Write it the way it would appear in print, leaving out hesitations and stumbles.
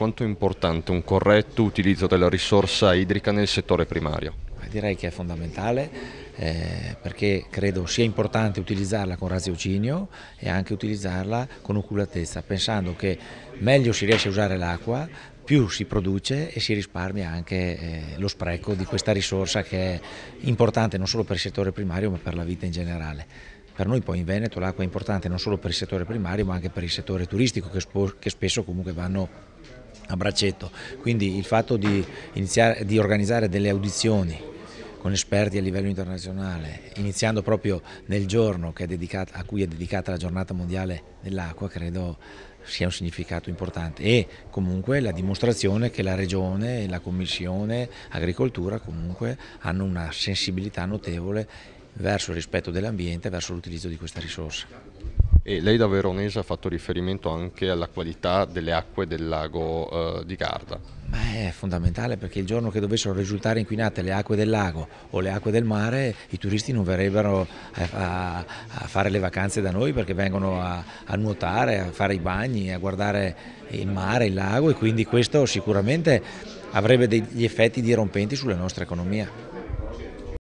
quanto è importante un corretto utilizzo della risorsa idrica nel settore primario? Direi che è fondamentale perché credo sia importante utilizzarla con raziocinio e anche utilizzarla con oculatezza, pensando che meglio si riesce a usare l'acqua, più si produce e si risparmia anche lo spreco di questa risorsa che è importante non solo per il settore primario ma per la vita in generale. Per noi poi in Veneto l'acqua è importante non solo per il settore primario ma anche per il settore turistico che spesso comunque vanno a braccetto. Quindi il fatto di organizzare delle audizioni con esperti a livello internazionale, iniziando proprio nel giorno a cui è dedicata la giornata mondiale dell'acqua, credo sia un significato importante e comunque la dimostrazione che la Regione e la Commissione Agricoltura comunque hanno una sensibilità notevole verso il rispetto dell'ambiente, verso l'utilizzo di questa risorsa. E lei da veronese ha fatto riferimento anche alla qualità delle acque del lago di Garda. Ma è fondamentale perché il giorno che dovessero risultare inquinate le acque del lago o le acque del mare, i turisti non verrebbero a fare le vacanze da noi perché vengono a nuotare, a fare i bagni, a guardare il mare, il lago e quindi questo sicuramente avrebbe degli effetti dirompenti sulla nostra economia.